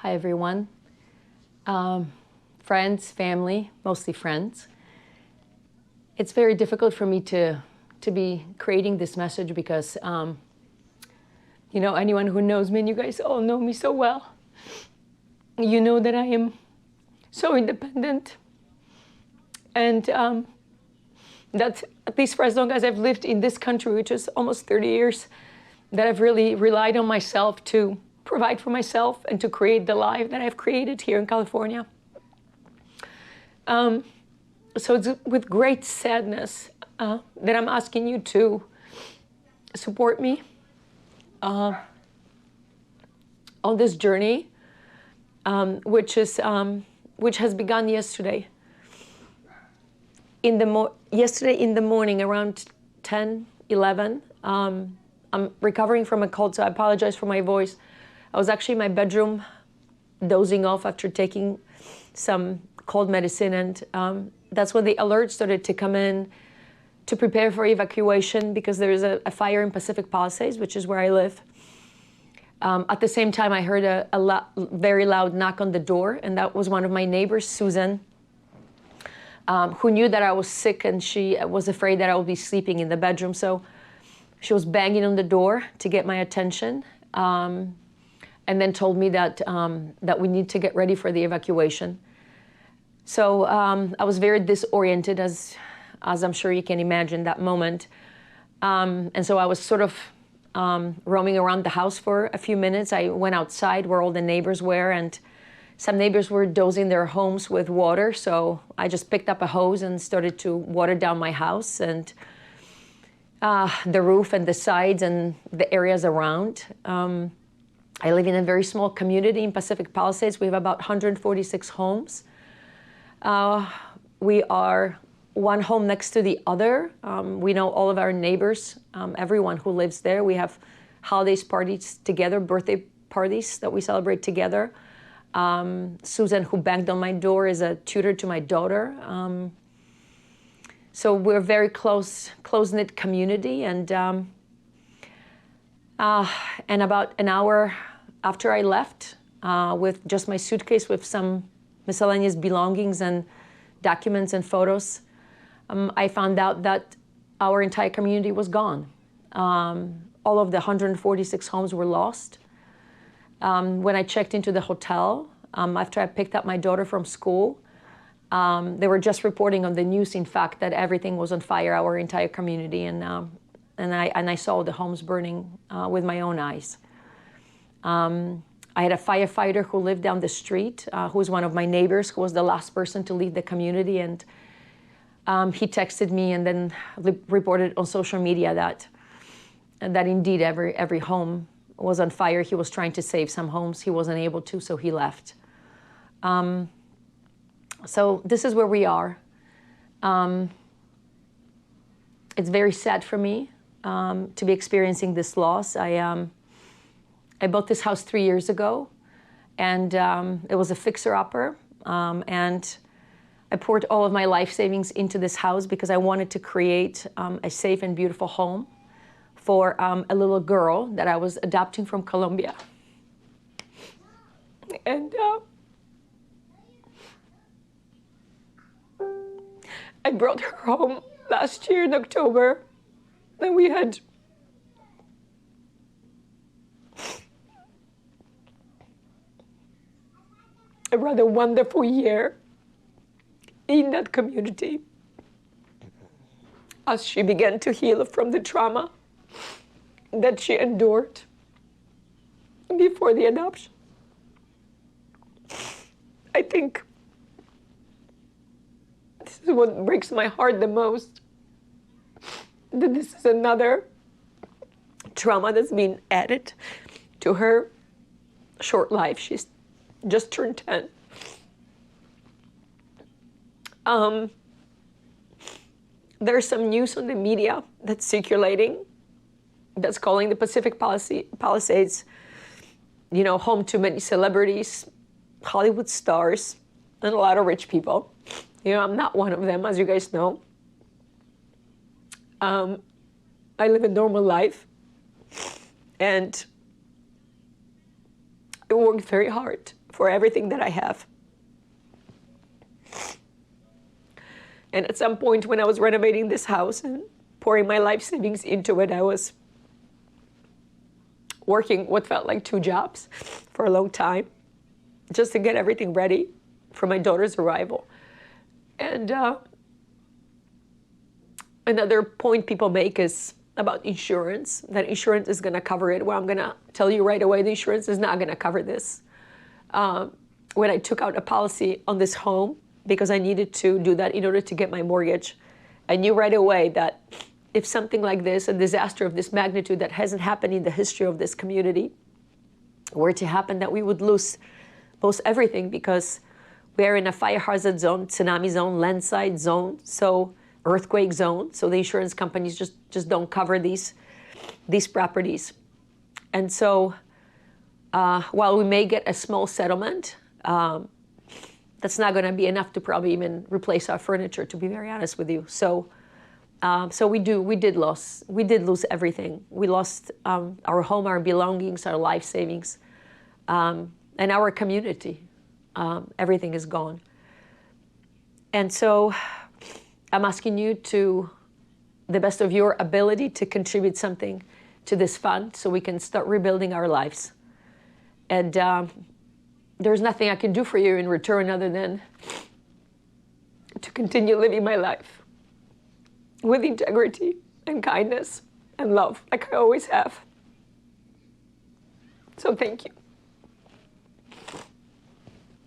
Hi, everyone. Friends, family, mostly friends. It's very difficult for me to be creating this message because, you know, anyone who knows me, and you guys all know me so well, you know that I am so independent. And that's, at least for as long as I've lived in this country, which is almost 30 years, that I've really relied on myself to provide for myself and to create the life that I've created here in California. So it's with great sadness that I'm asking you to support me on this journey, which has begun yesterday. Yesterday in the morning, around 10, 11, I'm recovering from a cold, so I apologize for my voice. I was actually in my bedroom dozing off after taking some cold medicine, and that's when the alert started to come in to prepare for evacuation because there is a fire in Pacific Palisades, which is where I live. At the same time, I heard a very loud knock on the door, and that was one of my neighbors, Susan, who knew that I was sick, and she was afraid that I would be sleeping in the bedroom. So she was banging on the door to get my attention, and then told me that we need to get ready for the evacuation. So I was very disoriented, as I'm sure you can imagine that moment. And so I was sort of roaming around the house for a few minutes. I went outside where all the neighbors were, and some neighbors were dosing their homes with water. So I just picked up a hose and started to water down my house and the roof and the sides and the areas around. I live in a very small community in Pacific Palisades. We have about 146 homes. We are one home next to the other. We know all of our neighbors, everyone who lives there. We have holidays parties together, birthday parties that we celebrate together. Susan, who banged on my door, is a tutor to my daughter. So we're a very close-knit community. And about an hour after I left, with just my suitcase with some miscellaneous belongings and documents and photos, I found out that our entire community was gone. All of the 146 homes were lost. When I checked into the hotel, after I picked up my daughter from school, they were just reporting on the news, in fact, that everything was on fire, our entire community, and I saw the homes burning with my own eyes. I had a firefighter who lived down the street, who was one of my neighbors, who was the last person to leave the community, and he texted me and then reported on social media that indeed every home was on fire. He was trying to save some homes. He wasn't able to, so he left. So this is where we are. It's very sad for me to be experiencing this loss. I bought this house 3 years ago, and it was a fixer-upper, and I poured all of my life savings into this house because I wanted to create a safe and beautiful home for a little girl that I was adopting from Colombia. And I brought her home last year in October, and we had a rather wonderful year in that community as she began to heal from the trauma that she endured before the adoption. I think this is what breaks my heart the most, that this is another trauma that's been added to her short life. She's just turned 10. There's some news on the media that's circulating that's calling the Pacific Palisades, you know, home to many celebrities, Hollywood stars, and a lot of rich people. You know, I'm not one of them, as you guys know. I live a normal life, and I worked very hard for everything that I have. And at some point when I was renovating this house and pouring my life savings into it, I was working what felt like 2 jobs for a long time just to get everything ready for my daughter's arrival. And another point people make is about insurance, that insurance is going to cover it. Well, I'm going to tell you right away, the insurance is not going to cover this. When I took out a policy on this home, because I needed to do that in order to get my mortgage, I knew right away that if something like this, a disaster of this magnitude that hasn't happened in the history of this community, were to happen, that we would lose most everything, because we're in a fire hazard zone, tsunami zone, landslide zone, so earthquake zone. So the insurance companies just don't cover these properties. And so while we may get a small settlement, that's not going to be enough to probably even replace our furniture, to be very honest with you. So we did lose everything. We lost our home, our belongings, our life savings, and our community. Everything is gone. And so I'm asking you to, the best of your ability, to contribute something to this fund so we can start rebuilding our lives. And there's nothing I can do for you in return other than to continue living my life with integrity and kindness and love, like I always have. So thank you.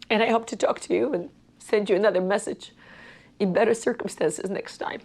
And I hope to talk to you and send you another message in better circumstances next time.